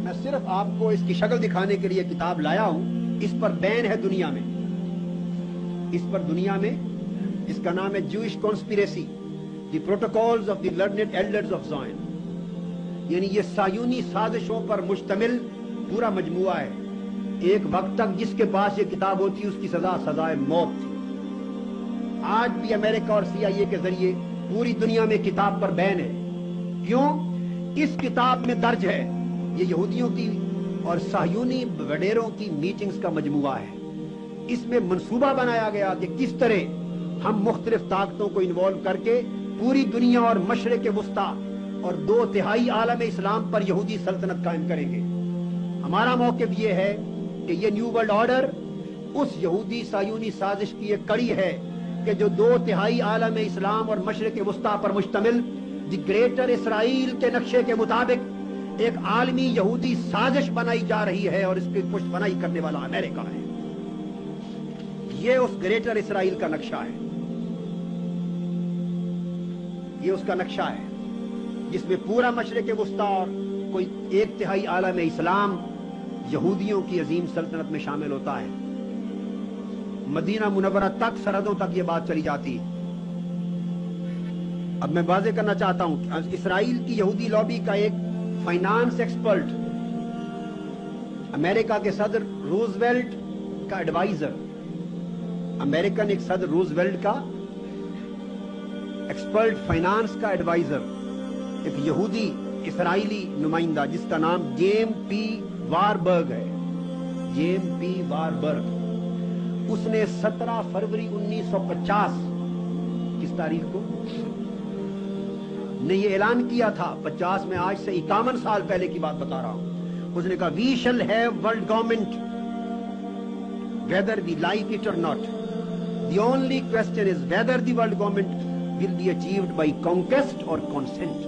میں صرف آپ کو اس کی شکل دکھانے کے لیے کتاب لایا ہوں. اس پر بین ہے دنیا میں, اس پر دنیا میں اس کا نام ہے Jewish conspiracy, the protocols of the learned elders of Zion. یعنی یہ صہیونی سازشوں پر مشتمل پورا مجموعہ ہے. ایک وقت تک جس کے پاس یہ کتاب ہوتی اس کی سزا سزائے موت تھی. آج بھی امریکہ اور CIA کے ذریعے پوری دنیا میں کتاب پر بین ہے. کیوں؟ اس کتاب میں درج ہے یہ یہودیوں کی اور صہیونی وڈیروں کی میٹنگز کا مجموعہ ہے. اس میں منصوبہ بنایا گیا کہ کس طرح ہم مختلف طاقتوں کو انوالو کر کے پوری دنیا اور مشرق وسطیٰ اور 2/3 عالم اسلام پر یہودی سلطنت قائم کریں گے. ہمارا موقف یہ ہے کہ یہ نیو ورلڈ آرڈر اس یہودی صہیونی سازش کی ایک کڑی ہے کہ جو 2/3 عالم اسلام اور مشرق وسطیٰ پر مشتمل دی گریٹر اسرائیل کے نقشے کے مطابق ایک عالمی یہودی سازش بنائی جا رہی ہے, اور اس کی پشت بنائی کرنے والا امریکہ ہے. یہ اس گریٹر اسرائیل کا نقشہ ہے, یہ اس کا نقشہ ہے جس میں پورا مشرق وسطیٰ اور کوئی 1/3 عالم اسلام یہودیوں کی عظیم سلطنت میں شامل ہوتا ہے. مدینہ منورہ تک, سرحدوں تک یہ بات چلی جاتی ہے. اب میں واضح کرنا چاہتا ہوں کہ اسرائیل کی یہودی لابی کا ایک فائنانس ایکسپرٹ, امریکہ کے صدر روزویلٹ کا ایڈوائزر, امریکن ایک صدر روزویلٹ کا ایکسپرٹ فائنانس کا ایڈوائزر, ایک یہودی اسرائیلی نمائندہ جس کا نام جیم پی واربرگ ہے. جیم پی واربرگ, اس نے 17 فروری 1950 کس تاریخ کو نے یہ اعلان کیا تھا, 50 میں آج سے 51 سال پہلے کی بات بتا رہا ہوں. اس نے کہا وی شل have world government whether we like it or not. The only question is whether the world government will be achieved by conquest or consent.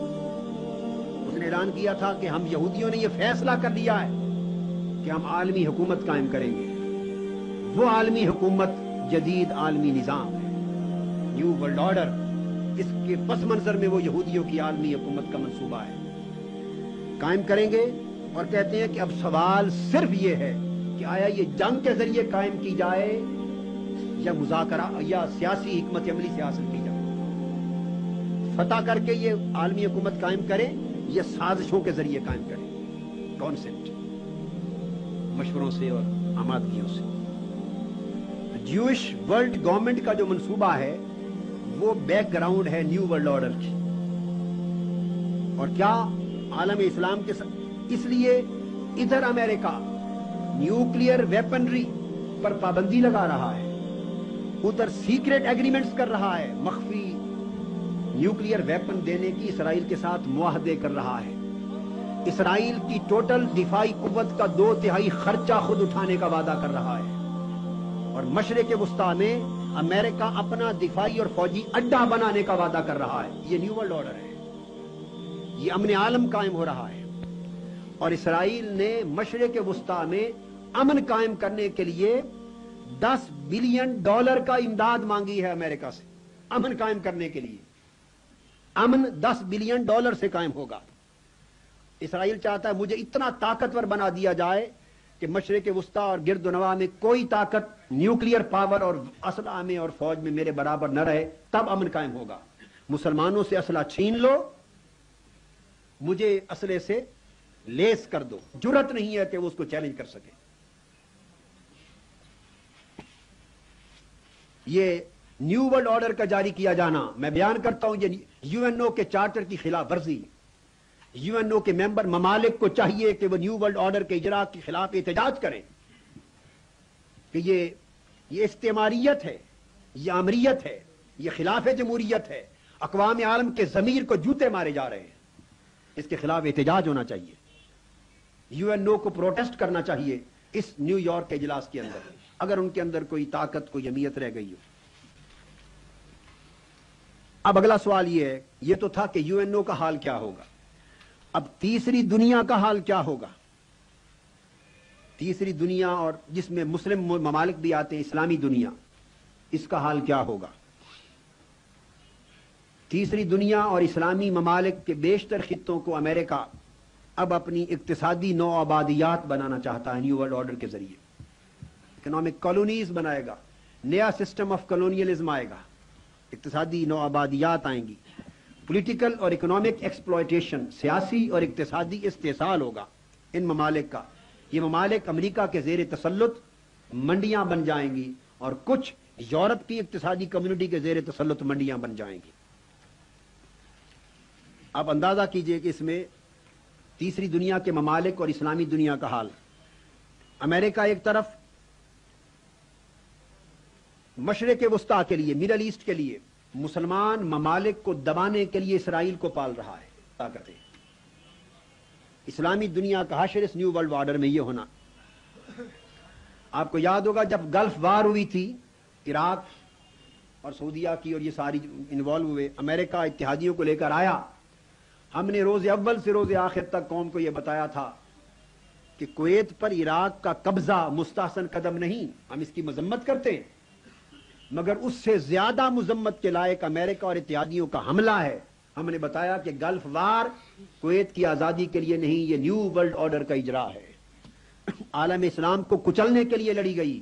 اس نے اعلان کیا تھا کہ ہم یہودیوں نے یہ فیصلہ کر لیا ہے کہ ہم عالمی حکومت قائم کریں گے. وہ عالمی حکومت جدید عالمی نظام ہے, نیو ورلڈ آرڈر. اس کے پس منظر میں وہ یہودیوں کی عالمی حکومت کا منصوبہ ہے, قائم کریں گے. اور کہتے ہیں کہ اب سوال صرف یہ ہے کہ آیا یہ جنگ کے ذریعے قائم کی جائے یا مذاکرہ یا سیاسی حکمت عملی سے حاصل کی جائے. فتح کر کے یہ عالمی حکومت قائم کریں یا سازشوں کے ذریعے قائم کریں, کانسیپٹ, مشوروں سے اور آمادگیوں سے. جوئش ورلڈ گورنمنٹ کا جو منصوبہ ہے وہ بیک گراؤنڈ ہے نیو ورلڈ آرڈر کی. اور کیا عالم اسلام کے اس لیے ادھر امریکہ نیوکلیئر ویپنری پر پابندی لگا رہا ہے, ادھر سیکریٹ ایگریمنٹس کر رہا ہے, مخفی نیوکلیئر ویپن دینے کی اسرائیل کے ساتھ معاہدے کر رہا ہے. اسرائیل کی ٹوٹل دفاعی قوت کا 2/3 خرچہ خود اٹھانے کا وعدہ کر رہا ہے. اور مشرق وسطیٰ میں امریکہ اپنا دفاعی اور فوجی اڈا بنانے کا وعدہ کر رہا ہے. یہ نیو ورلڈ آرڈر ہے, یہ امن عالم قائم ہو رہا ہے. اور اسرائیل نے مشرق وسطیٰ میں امن قائم کرنے کے لیے $10 بلین کا امداد مانگی ہے امریکہ سے. امن قائم کرنے کے لیے امن $10 بلین سے قائم ہوگا. اسرائیل چاہتا ہے مجھے اتنا طاقتور بنا دیا جائے کہ مشرق وسطیٰ اور گرد و نواح میں کوئی طاقت نیوکلیئر پاور اور اسلحہ میں اور فوج میں میرے برابر نہ رہے, تب امن قائم ہوگا. مسلمانوں سے اسلحہ چھین لو, مجھے اسلحے سے لیس کر دو, جرت نہیں ہے کہ وہ اس کو چیلنج کر سکے. یہ نیو ورلڈ آرڈر کا جاری کیا جانا, میں بیان کرتا ہوں, یہ UNO کے چارٹر کی خلاف ورزی. UNO کے ممبر ممالک کو چاہیے کہ وہ نیو ورلڈ آرڈر کے اجرا کے خلاف احتجاج کریں کہ یہ استعماریت ہے, یہ آمریت ہے, یہ خلاف جمہوریت ہے, اقوام عالم کے ضمیر کو جوتے مارے جا رہے ہیں. اس کے خلاف احتجاج ہونا چاہیے, UNO کو پروٹیسٹ کرنا چاہیے اس نیو یارک کے اجلاس کے اندر, اگر ان کے اندر کوئی طاقت, کوئی اہمیت رہ گئی ہو. اب اگلا سوال یہ ہے, یہ تو تھا کہ UNO کا حال کیا ہوگا. اب تیسری دنیا کا حال کیا ہوگا. تیسری دنیا, اور جس میں مسلم ممالک بھی آتے ہیں, اسلامی دنیا, اس کا حال کیا ہوگا. تیسری دنیا اور اسلامی ممالک کے بیشتر خطوں کو امریکہ اب اپنی اقتصادی نو آبادیات بنانا چاہتا ہے نیو ورلڈ آرڈر کے ذریعے. اکنامک کالونیز بنائے گا, نیا سسٹم آف کالونیلزم آئے گا, اقتصادی نو آبادیات آئیں گی, پولیٹیکل اور اکنامک ایکسپلائٹیشن, سیاسی اور اقتصادی استحصال ہوگا ان ممالک کا. یہ ممالک امریکہ کے زیر تسلط منڈیاں بن جائیں گی اور کچھ یورپ کی اقتصادی کمیونٹی کے زیر تسلط منڈیاں بن جائیں گی. آپ اندازہ کیجئے کہ اس میں تیسری دنیا کے ممالک اور اسلامی دنیا کا حال. امریکہ ایک طرف مشرق وسطیٰ کے لیے, مڈل ایسٹ کے لیے مسلمان ممالک کو دبانے کے لیے اسرائیل کو پال رہا ہے طاقتیں. اسلامی دنیا کا حشر اس نیو ورلڈ آرڈر میں یہ ہونا. آپ کو یاد ہوگا جب گلف وار ہوئی تھی عراق اور سعودیہ کی اور یہ ساری انوالو ہوئے, امریکہ اتحادیوں کو لے کر آیا. ہم نے روز اول سے روز آخر تک قوم کو یہ بتایا تھا کہ کویت پر عراق کا قبضہ مستحسن قدم نہیں, ہم اس کی مذمت کرتے ہیں, مگر اس سے زیادہ مذمت کے لائق امریکہ اور اتحادیوں کا حملہ ہے. ہم نے بتایا کہ گلف وار کویت کی آزادی کے لیے نہیں, یہ نیو ورلڈ آرڈر کا اجرا ہے. عالم اسلام کو کچلنے کے لیے لڑی گئی.